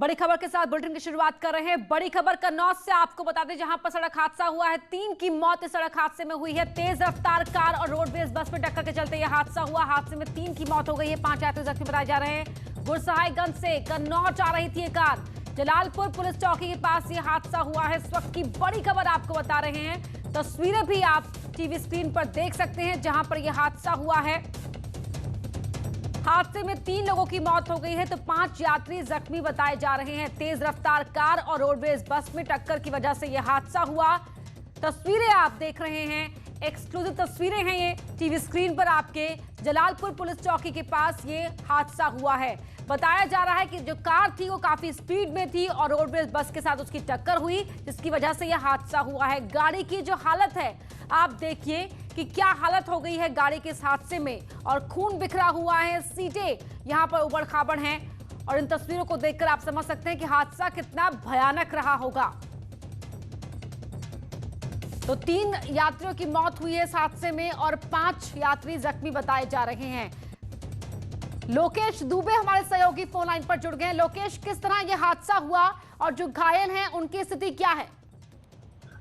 बड़ी खबर के साथ बुलेटिन की शुरुआत कर रहे हैं। बड़ी खबर कन्नौज से आपको बता दें, जहां पर सड़क हादसा हुआ है। 3 की मौत इस सड़क हादसे में हुई है। तेज रफ्तार कार और रोडवेज बस में टक्कर के चलते यह हादसा हुआ। हादसे में 3 की मौत हो गई है, 5 यात्री जख्मी बताए जा रहे हैं। गुरसहायगंज से कन्नौज आ रही थी ये कार। जलालपुर पुलिस चौकी के पास ये हादसा हुआ है। इस वक्त की बड़ी खबर आपको बता रहे हैं। तस्वीरें भी आप टीवी स्क्रीन पर देख सकते हैं, जहां पर यह हादसा हुआ है। हादसे में 3 लोगों की मौत हो गई है तो 5 यात्री जख्मी बताए जा रहे हैं। तेज रफ्तार कार और रोडवेज बस में टक्कर की वजह से यह हादसा हुआ। तस्वीरें आप देख रहे हैं, एक्सक्लूसिव तस्वीरें हैं ये टीवी स्क्रीन पर आपके। जलालपुर पुलिस चौकी के पास ये हादसा हुआ है। बताया जा रहा है कि जो कार थी वो काफी स्पीड में थी और रोडवेज बस के साथ उसकी टक्कर हुई, जिसकी वजह से यह हादसा हुआ है। गाड़ी की जो हालत है आप देखिए कि क्या हालत हो गई है गाड़ी के इस हादसे में, और खून बिखरा हुआ है। सीटें यहां पर उबड़ खाबड़ हैं और इन तस्वीरों को देखकर आप समझ सकते हैं कि हादसा कितना भयानक रहा होगा। तो 3 यात्रियों की मौत हुई है इस हादसे में और 5 यात्री जख्मी बताए जा रहे हैं। लोकेश दुबे हमारे सहयोगी फोन लाइन पर जुड़ गए हैं। लोकेश, किस तरह यह हादसा हुआ और जो घायल हैं उनकी स्थिति क्या है?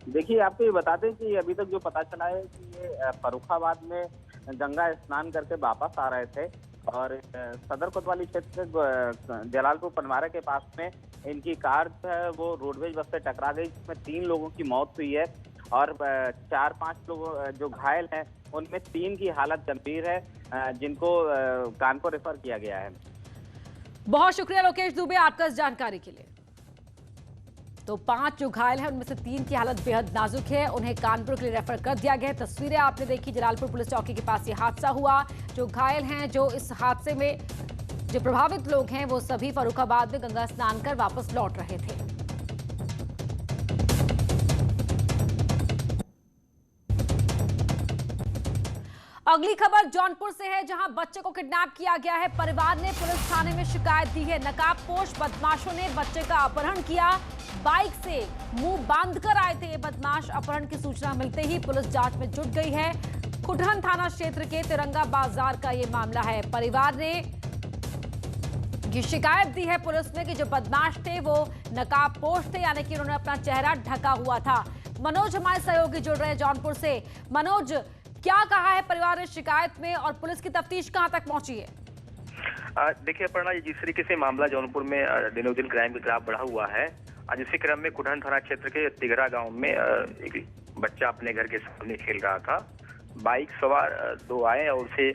देखिए, आपको ये बता दें कि अभी तक जो पता चला है कि ये फर्रुखाबाद में गंगा स्नान करके वापस आ रहे थे और सदर कोतवाली क्षेत्र के जलालपुर पनवारा के पास में इनकी कार जो है वो रोडवेज बस से टकरा गई, जिसमें 3 लोगों की मौत हुई है और 4-5 लोग जो घायल हैं उनमें 3 की हालत गंभीर है, जिनको कानपुर रेफर किया गया है। बहुत शुक्रिया लोकेश दुबे आपका इस जानकारी के लिए। तो 5 जो घायल हैं उनमें से 3 की हालत बेहद नाजुक है, उन्हें कानपुर के लिए रेफर कर दिया गया है। तस्वीरें आपने देखी, जलालपुर पुलिस चौकी के पास ये हादसा हुआ। जो घायल हैं, जो इस हादसे में जो प्रभावित लोग हैं, वो सभी फर्रुखाबाद में गंगा स्नान कर वापस लौट रहे थे। अगली खबर जौनपुर से है, जहां बच्चे को किडनैप किया गया है। परिवार ने पुलिस थाने में शिकायत दी है। नकाबपोश बदमाशों ने बच्चे का अपहरण किया। बाइक से मुंह बांधकर आए थे ये बदमाश। अपहरण की सूचना मिलते ही पुलिस जांच में जुट गई है। खुटहन थाना क्षेत्र के तिरंगा बाजार का ये मामला है। परिवार ने ये शिकायत दी है पुलिस में कि जो बदमाश थे वो नकाबपोश थे, यानी कि उन्होंने अपना चेहरा ढका हुआ था। मनोज हमारे सहयोगी जुड़ रहे हैं जौनपुर से। मनोज, क्या कहा है परिवार ने शिकायत में और पुलिस की तफ्तीश कहां तक पहुंची है? देखिए अपर्णा, जिस तरीके से मामला जौनपुर में दिनों दिन क्राइम का ग्राफ बढ़ा हुआ है, आज इसी क्रम में कुठन थाना क्षेत्र के तिगरा गांव में एक बच्चा अपने घर के सामने खेल रहा था। बाइक सवार 2 आए और उसे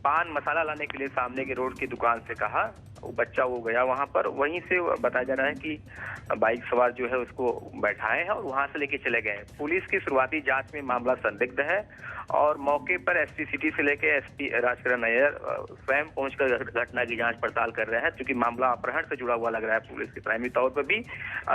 पान मसाला लाने के लिए सामने के रोड की दुकान से कहा। वो बच्चा वो गया वहां पर। वहीं से बताया जा रहा है कि बाइक सवार जो है उसको बैठाए हैं और वहां से लेके चले गए। पुलिस की शुरुआती जांच में मामला संदिग्ध है और मौके पर एसपी सिटी से लेके एसपी राजकरण नायर स्वयं पहुंचकर घटना की जांच पड़ताल कर रहे हैं, क्योंकि मामला अपहरण से जुड़ा हुआ लग रहा है पुलिस के प्राइमरी तौर पर भी।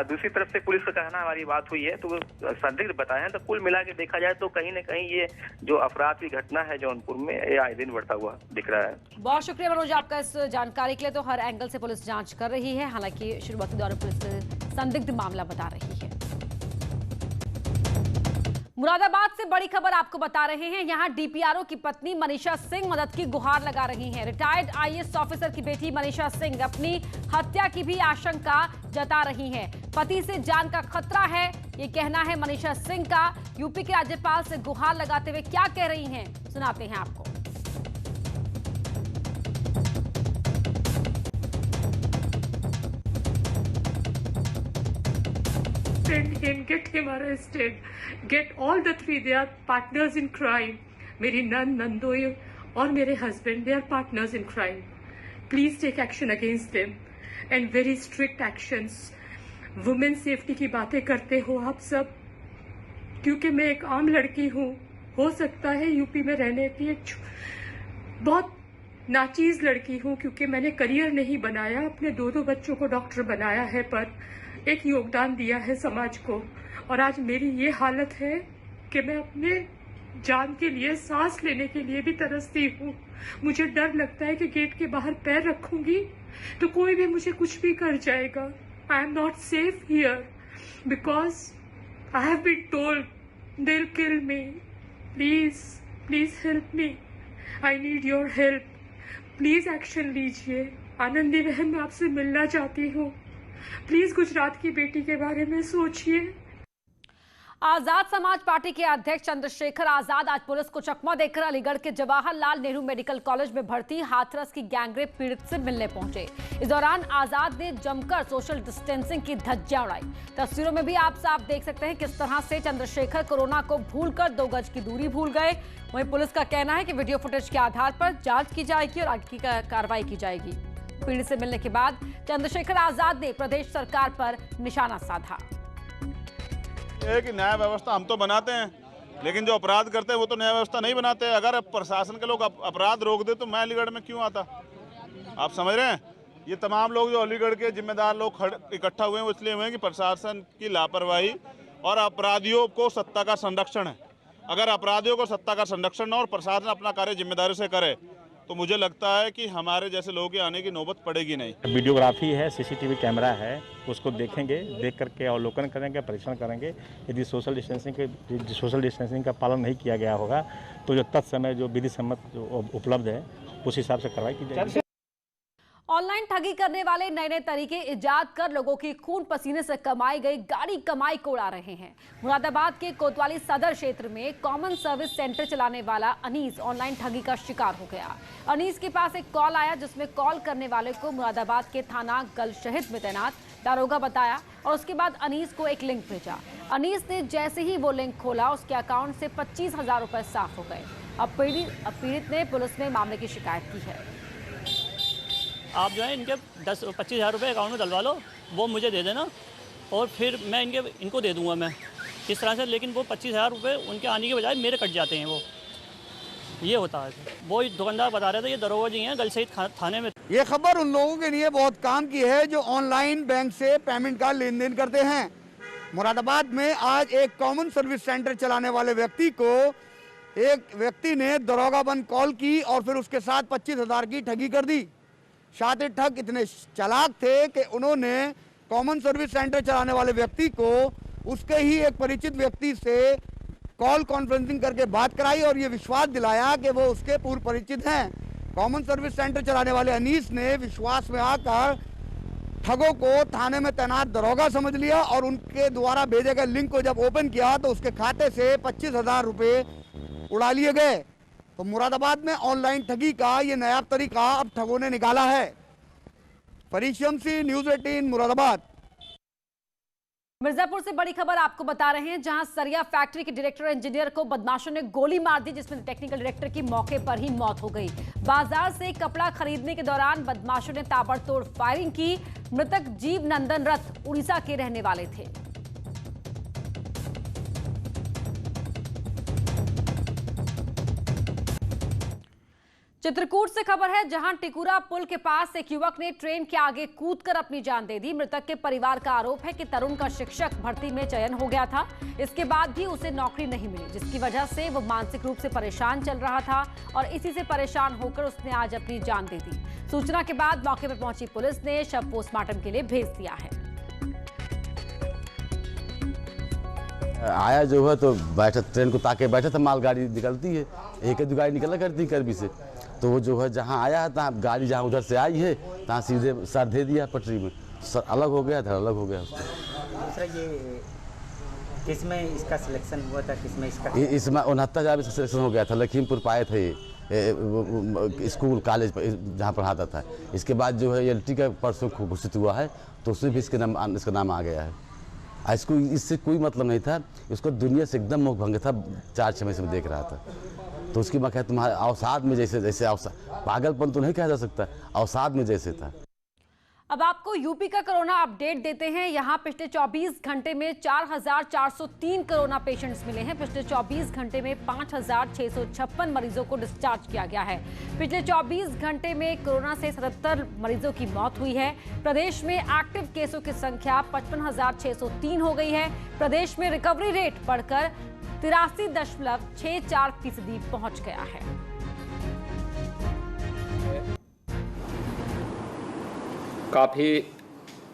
दूसरी तरफ से पुलिस का कहना, हमारी बात हुई है तो संदिग्ध बताए हैं। तो कुल मिला के देखा जाए तो कहीं न कहीं ये जो अपराध की घटना है जौनपुर में, ये आए दिन बढ़ता हुआ दिख रहा है। बहुत शुक्रिया मनोज आपका इस जानकारी के लिए। तो हर एंगल से पुलिस जांच कर रही है, हालांकि शुरुआती दौर पर पुलिस संदिग्ध मामला बता रही है। मुरादाबाद से बड़ी खबर आपको बता रहे हैं। यहां डीपीआरओ की पत्नी मनीषा सिंह मदद की गुहार लगा रही हैं। रिटायर्ड आईएएस ऑफिसर की बेटी मनीषा सिंह अपनी हत्या की भी आशंका जता रही हैं। पति से जान का खतरा है, ये कहना है मनीषा सिंह का। यूपी के राज्यपाल से गुहार लगाते हुए क्या कह रही हैं, सुनाते हैं आपको। him, get him arrested, get all the 3, they are partners in crime. मेरी नंदोई और मेरे husband, they are partners in crime. Please take action against them and very strict actions. Women safety की बातें करते हो आप सब, क्योंकि मैं एक आम लड़की हूँ। हो सकता है यूपी में रहने की एक बहुत नाचीज लड़की हूँ, क्योंकि मैंने करियर नहीं बनाया, अपने 2 बच्चों को डॉक्टर बनाया है, पर एक योगदान दिया है समाज को। और आज मेरी ये हालत है कि मैं अपने जान के लिए, सांस लेने के लिए भी तरसती हूँ। मुझे डर लगता है कि गेट के बाहर पैर रखूंगी तो कोई भी मुझे कुछ भी कर जाएगा। I am not safe here because I have been told they will kill me. Please please help me, I need your help. Please action लीजिए। आनंदी बहन, मैं आपसे मिलना चाहती हूँ। प्लीज गुजरात की बेटी के बारे में सोचिए। आजाद समाज पार्टी के अध्यक्ष चंद्रशेखर आजाद आज पुलिस को चकमा देकर अलीगढ़ के जवाहरलाल नेहरू मेडिकल कॉलेज में भर्ती हाथरस की गैंगरेप पीड़ित से मिलने पहुंचे। इस दौरान आजाद ने जमकर सोशल डिस्टेंसिंग की धज्जियां उड़ाई। तस्वीरों में भी आप साफ देख सकते हैं किस तरह से चंद्रशेखर कोरोना को भूलकर 2 गज की दूरी भूल गए। वहीं पुलिस का कहना है कि वीडियो फुटेज के आधार पर जांच की जाएगी और आगे की कार्रवाई की जाएगी। पीड़ित से मिलने के बाद चंद्रशेखर आजाद ने प्रदेश सरकार पर निशाना साधा। है कि न्याय व्यवस्था हम तो बनाते हैं, लेकिन जो अपराध करते हैं वो तो न्याय व्यवस्था नहीं बनाते। अगर प्रशासन के लोग अपराध रोक दे तो मैं अलीगढ़ में क्यों आता? आप समझ रहे हैं? ये तमाम लोग जो अलीगढ़ के जिम्मेदार लोग इकट्ठा हुए हैं वो इसलिए हुए हैं कि प्रशासन की लापरवाही और अपराधियों को सत्ता का संरक्षण है। अगर अपराधियों को सत्ता का संरक्षण और प्रशासन अपना कार्य जिम्मेदारी से करे तो मुझे लगता है कि हमारे जैसे लोगों के आने की नौबत पड़ेगी नहीं। वीडियोग्राफी है, सीसीटीवी कैमरा है, उसको देखेंगे, देख करके अवलोकन करेंगे, परीक्षण करेंगे। यदि सोशल डिस्टेंसिंग का पालन नहीं किया गया होगा तो जो तत्समय जो विधि सम्मत जो उपलब्ध है उस हिसाब से कार्रवाई की जाएगी। ऑनलाइन ठगी करने वाले नए नए तरीके इजाद कर लोगों की खून पसीने से कमाई गई गाड़ी कमाई को उड़ा रहे हैं। मुरादाबाद के कोतवाली सदर क्षेत्र में कॉमन सर्विस सेंटर चलाने वाला अनीस ऑनलाइन ठगी का शिकार हो गया। अनीस के पास एक कॉल आया जिसमें कॉल करने वाले को मुरादाबाद के थाना गलशहिद में तैनात दारोगा बताया और उसके बाद अनीस को एक लिंक भेजा। अनीस ने जैसे ही वो लिंक खोला उसके अकाउंट से 25,000 रुपए साफ हो गए। अब पीड़ित ने पुलिस में मामले की शिकायत की है। आप जो है इनके 25,000 रुपये अकाउंट में डलवा लो, वो मुझे दे देना और फिर मैं इनको दे दूंगा मैं इस तरह से। लेकिन वो 25,000 रुपये उनके आने के बजाय मेरे कट जाते हैं। वो ये होता है। वो दुकानदार बता रहे थे ये दरोगा जी हैं गलशहीद थाने में। ये खबर उन लोगों के लिए बहुत काम की है जो ऑनलाइन बैंक से पेमेंट का लेन देन करते हैं। मुरादाबाद में आज एक कॉमन सर्विस सेंटर चलाने वाले व्यक्ति को एक व्यक्ति ने दरोगा बन कॉल की और फिर उसके साथ 25,000 की ठगी कर दी। शातिर ठग इतने चालाक थे कि उन्होंने कॉमन सर्विस सेंटर चलाने वाले व्यक्ति को उसके ही एक परिचित व्यक्ति से कॉल कॉन्फ्रेंसिंग करके बात कराई और ये विश्वास दिलाया कि वो उसके पूर्व परिचित हैं। कॉमन सर्विस सेंटर चलाने वाले अनीस ने विश्वास में आकर ठगों को थाने में तैनात दरोगा समझ लिया और उनके द्वारा भेजे गए लिंक को जब ओपन किया तो उसके खाते से 25,000 रुपये उड़ा लिए गए। तो मुरादाबाद में ऑनलाइन ठगी का ये नया तरीका अब ठगों ने निकाला है। परिश्रम से न्यूज़ 18 मुरादाबाद। मिर्जापुर से बड़ी खबर आपको बता रहे हैं जहां सरिया फैक्ट्री के डायरेक्टर इंजीनियर को बदमाशों ने गोली मार दी जिसमें टेक्निकल डायरेक्टर की मौके पर ही मौत हो गई। बाजार से कपड़ा खरीदने के दौरान बदमाशों ने ताबड़तोड़ फायरिंग की। मृतक जीव नंदन रथ उड़ीसा के रहने वाले थे। चित्रकूट से खबर है जहां टिकुरा पुल के पास एक युवक ने ट्रेन के आगे कूदकर अपनी जान दे दी। मृतक के परिवार का आरोप है कि तरुण का शिक्षक भर्ती में चयन हो गया था, इसके बाद भी उसे नौकरी नहीं मिली जिसकी वजह से वो मानसिक रूप से परेशान चल रहा था और इसी से परेशान होकर उसने आज अपनी जान दे दी। सूचना के बाद मौके पर पहुंची पुलिस ने शव पोस्टमार्टम के लिए भेज दिया है। आया जो है तो बैठा ट्रेन को ताके बैठा था, मालगाड़ी निकलती है, एक दो गाड़ी निकला करती करबी से, तो वो जो है जहाँ आया है तहाँ गाड़ी जहाँ उधर से आई है तहाँ सीधे सर दे दिया पटरी में, सर अलग हो गया था, अलग हो गया उसका। दूसरा ये किसमें इसका सिलेक्शन हुआ था, किसमें इसका? इसमें 69,000 इसका सिलेक्शन हो गया था। लखीमपुर पाए थे स्कूल कॉलेज जहाँ पढ़ाता था। इसके बाद जो है LT का परसों घोषित हुआ है तो उसमें भी इसका नाम आ गया है। इसको इससे कोई मतलब नहीं था, उसको दुनिया से एकदम मुख भंग था। 4-6 महीने से मैं देख रहा था तो उसकी मैं कहता तुम्हारे अवसाद में जैसे पागलपन तो नहीं कहा जा सकता, अवसाद में जैसे था। अब आपको यूपी का कोरोना अपडेट देते हैं। यहां पिछले 24 घंटे में 4,403 कोरोना पेशेंट्स मिले हैं। पिछले 24 घंटे में 5,656 मरीजों को डिस्चार्ज किया गया है। पिछले 24 घंटे में कोरोना से 77 मरीजों की मौत हुई है। प्रदेश में एक्टिव केसों की संख्या 55,603 हो गई है। प्रदेश में रिकवरी रेट बढ़कर 83.64% पहुंच गया है। काफ़ी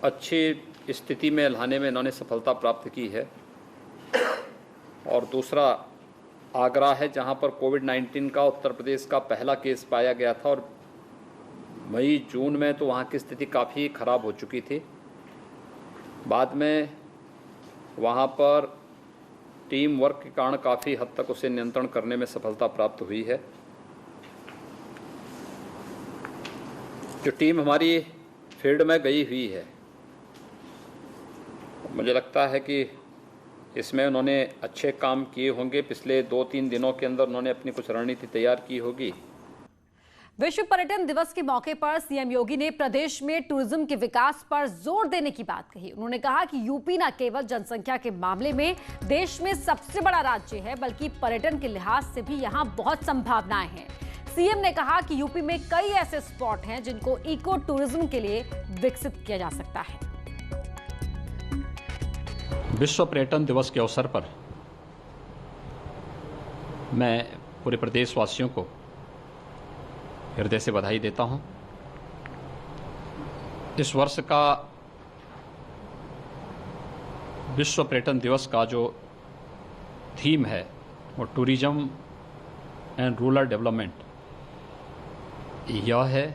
अच्छी स्थिति में लाने में इन्होंने सफलता प्राप्त की है। और दूसरा आगरा है जहां पर कोविड-19 का उत्तर प्रदेश का पहला केस पाया गया था और मई जून में तो वहां की स्थिति काफ़ी ख़राब हो चुकी थी। बाद में वहाँ पर टीम वर्क के कारण काफ़ी हद तक उसे नियंत्रण करने में सफलता प्राप्त हुई है। जो टीम हमारी फील्ड में गई हुई है, मुझे लगता है कि इसमें उन्होंने अच्छे काम किए होंगे। पिछले 2-3 दिनों के अंदर उन्होंने अपनी कुछ रणनीति तैयार की होगी। विश्व पर्यटन दिवस के मौके पर सीएम योगी ने प्रदेश में टूरिज्म के विकास पर जोर देने की बात कही। उन्होंने कहा कि यूपी न केवल जनसंख्या के मामले में देश में सबसे बड़ा राज्य है, बल्कि पर्यटन के लिहाज से भी यहाँ बहुत संभावनाएं हैं। सीएम ने कहा कि यूपी में कई ऐसे स्पॉट हैं जिनको इको टूरिज्म के लिए विकसित किया जा सकता है। विश्व पर्यटन दिवस के अवसर पर मैं पूरे प्रदेशवासियों को हृदय से बधाई देता हूं। इस वर्ष का विश्व पर्यटन दिवस का जो थीम है वो टूरिज्म एंड रूरल डेवलपमेंट यह है।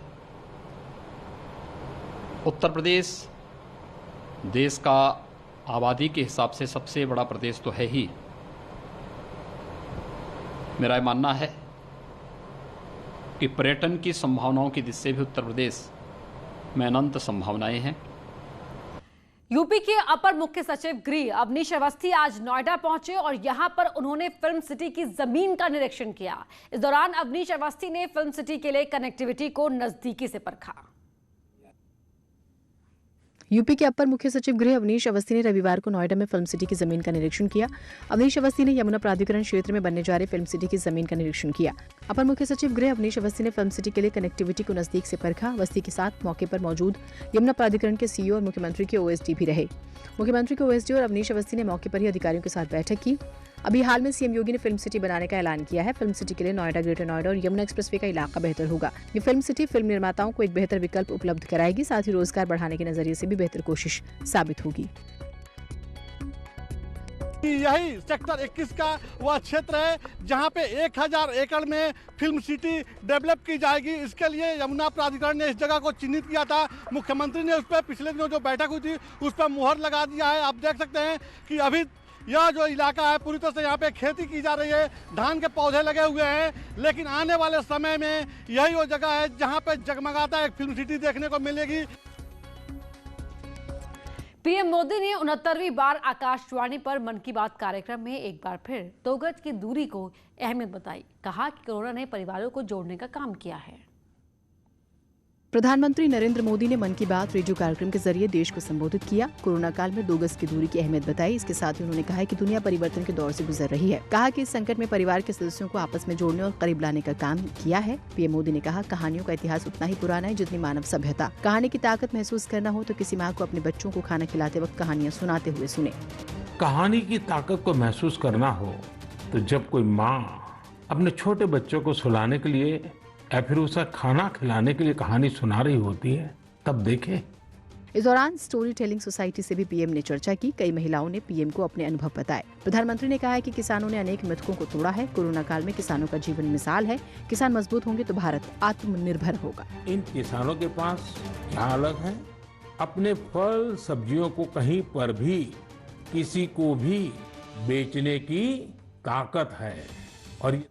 उत्तर प्रदेश देश का आबादी के हिसाब से सबसे बड़ा प्रदेश तो है ही। मेरा मानना है कि पर्यटन की संभावनाओं की दृष्टि से भी उत्तर प्रदेश में अनंत संभावनाएं हैं। यूपी के अपर मुख्य सचिव गृह अवनीश अवस्थी आज नोएडा पहुंचे और यहां पर उन्होंने फिल्म सिटी की जमीन का निरीक्षण किया। इस दौरान अवनीश अवस्थी ने फिल्म सिटी के लिए कनेक्टिविटी को नजदीकी से परखा। यूपी के अपर मुख्य सचिव गृह अवनीश अवस्थी ने रविवार को नोएडा में फिल्म सिटी की जमीन का निरीक्षण किया। अवनीश अवस्थी ने यमुना प्राधिकरण क्षेत्र में बनने जा रही फिल्म सिटी की जमीन का निरीक्षण किया। अपर मुख्य सचिव गृह अवनीश अवस्थी ने फिल्म सिटी के लिए कनेक्टिविटी को नजदीक से परखा। अवस्थी के साथ मौके पर मौजूद यमुना प्राधिकरण के सीईओ और मुख्यमंत्री के ओएसडी भी रहे। मुख्यमंत्री के ओएसडी और अवनीश अवस्थी ने मौके पर ही अधिकारियों के साथ बैठक की। अभी हाल में सीएम योगी ने फिल्म सिटी बनाने का ऐलान किया है। फिल्म सिटी के लिए नोएडा, ग्रेटर नोएडा और यमुना एक्सप्रेसवे का इलाका बेहतर होगा। ये फिल्म सिटी फिल्म निर्माताओं को एक बेहतर विकल्प उपलब्ध कराएगी, साथ ही रोजगार बढ़ाने के नजरिए से भी बेहतर कोशिश साबित होगी। यही सेक्टर 21 का वह क्षेत्र है जहां पे 1000 एकड़ में फिल्म सिटी डेवलप की जाएगी। इसके लिए यमुना प्राधिकरण ने इस जगह को चिन्हित किया था। मुख्यमंत्री ने उस पर पिछले दिनों जो बैठक हुई थी उस पर मुहर लगा दिया है। आप देख सकते हैं कि अभी यह जो इलाका है पूरी तरह से यहाँ पे खेती की जा रही है, धान के पौधे लगे हुए हैं, लेकिन आने वाले समय में यही वो जगह है जहाँ पे जगमगाता एक फिल्म सिटी देखने को मिलेगी। पीएम मोदी ने 69वीं बार आकाशवाणी पर मन की बात कार्यक्रम में एक बार फिर 2 गज की दूरी को अहमियत बताई। कहा कि कोरोना ने परिवारों को जोड़ने का काम किया है। प्रधानमंत्री नरेंद्र मोदी ने मन की बात रेडियो कार्यक्रम के जरिए देश को संबोधित किया। कोरोना काल में 2 गज की दूरी की अहमियत बताई। इसके साथ ही उन्होंने कहा कि दुनिया परिवर्तन के दौर से गुजर रही है। कहा कि इस संकट में परिवार के सदस्यों को आपस में जोड़ने और करीब लाने का काम किया है। पीएम मोदी ने कहा, कहानियों का इतिहास उतना ही पुराना है जितनी मानव सभ्यता। कहानी की ताकत महसूस करना हो तो किसी माँ को अपने बच्चों को खाना खिलाते वक्त कहानियाँ सुनाते हुए सुने। कहानी की ताकत को महसूस करना हो तो जब कोई माँ अपने छोटे बच्चों को सुलाने के लिए या फिर उसे खाना खिलाने के लिए कहानी सुना रही होती है, तब देखें। इस दौरान स्टोरी टेलिंग सोसाइटी से भी पीएम ने चर्चा की। कई महिलाओं ने पीएम को अपने अनुभव बताए। प्रधानमंत्री ने कहा है कि किसानों ने अनेक मिथकों को तोड़ा है। कोरोना काल में किसानों का जीवन मिसाल है। किसान मजबूत होंगे तो भारत आत्मनिर्भर होगा। इन किसानों के पास क्या अलग है? अपने फल सब्जियों को कहीं पर भी किसी को भी बेचने की ताकत है। और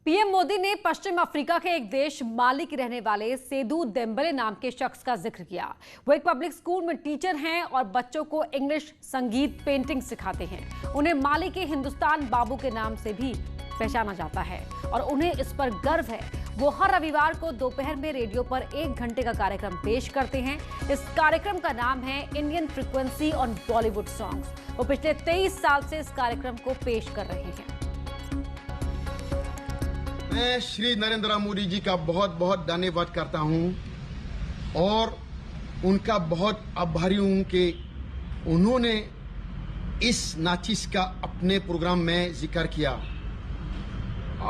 पीएम मोदी ने पश्चिम अफ्रीका के एक देश माली के रहने वाले सेदू देम्बले नाम के शख्स का जिक्र किया। वो एक पब्लिक स्कूल में टीचर हैं और बच्चों को इंग्लिश, संगीत, पेंटिंग सिखाते हैं। उन्हें माली के हिंदुस्तान बाबू के नाम से भी पहचाना जाता है और उन्हें इस पर गर्व है। वो हर रविवार को दोपहर में रेडियो पर 1 घंटे का कार्यक्रम पेश करते हैं। इस कार्यक्रम का नाम है Indian frequency on Bollywood songs. वो पिछले 23 साल से इस कार्यक्रम को पेश कर रहे हैं। मैं श्री नरेंद्र मोदी जी का बहुत बहुत धन्यवाद करता हूं और उनका बहुत आभारी हूं कि उन्होंने इस नाचिस का अपने प्रोग्राम में जिक्र किया।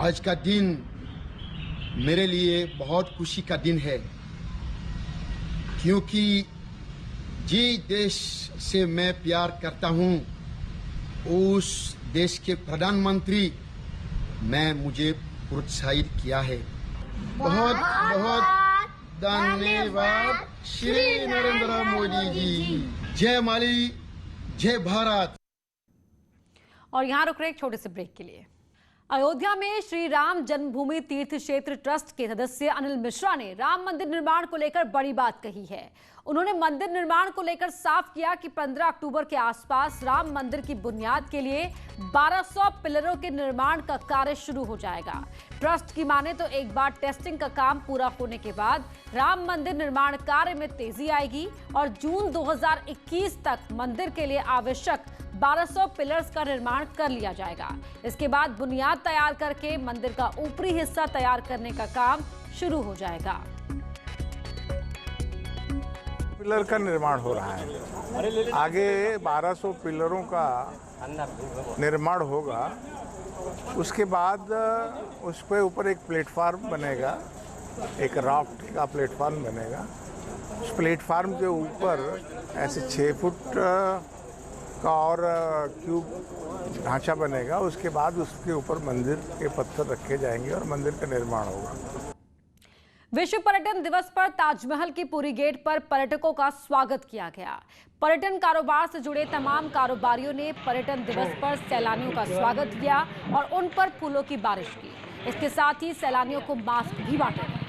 आज का दिन मेरे लिए बहुत खुशी का दिन है, क्योंकि जिस देश से मैं प्यार करता हूं उस देश के प्रधानमंत्री मैं मुझे प्रोत्साहित किया है। बहुत बहुत धन्यवाद श्री नरेंद्र मोदी जी। जय माली, जय भारत। और यहाँ रुक रहे एक छोटे से ब्रेक के लिए। अयोध्या में श्री राम जन्मभूमि तीर्थ क्षेत्र ट्रस्ट के सदस्य अनिल मिश्रा ने राम मंदिर निर्माण को लेकर बड़ी बात कही है। उन्होंने मंदिर निर्माण को लेकर साफ किया कि 15 अक्टूबर के आसपास राम मंदिर की बुनियाद के लिए 1200 पिलरों के निर्माण का कार्य शुरू हो जाएगा। ट्रस्ट की माने तो एक बार टेस्टिंग का काम पूरा होने के बाद राम मंदिर निर्माण कार्य में तेजी आएगी और जून 2021 तक मंदिर के लिए आवश्यक 1200 पिलर्स का निर्माण कर लिया जाएगा। इसके बाद बुनियाद तैयार करके मंदिर का ऊपरी हिस्सा तैयार करने का काम शुरू हो जाएगा। पिलर का निर्माण हो रहा है, आगे 1200 पिलरों का निर्माण होगा। उसके बाद उस पे ऊपर एक प्लेटफार्म बनेगा, एक राफ्ट का प्लेटफार्म बनेगा। उस प्लेटफार्म के ऊपर ऐसे 6 फुट का और क्यूब ढांचा बनेगा। उसके बाद उसके ऊपर मंदिर के पत्थर रखे जाएंगे और मंदिर का निर्माण होगा। विश्व पर्यटन दिवस पर ताजमहल की पूरी गेट पर पर्यटकों का स्वागत किया गया। पर्यटन कारोबार से जुड़े तमाम कारोबारियों ने पर्यटन दिवस पर सैलानियों का स्वागत किया और उन पर फूलों की बारिश की। इसके साथ ही सैलानियों को मास्क भी बांटे गए।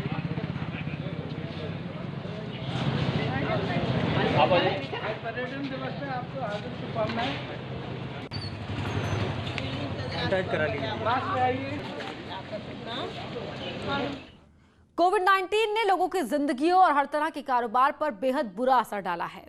पर्यटन दिवस पे आपको हार्दिक शुभकामनाएं। कोविड-19 ने लोगों की जिंदगियों और हर तरह के कारोबार पर बेहद बुरा असर डाला है।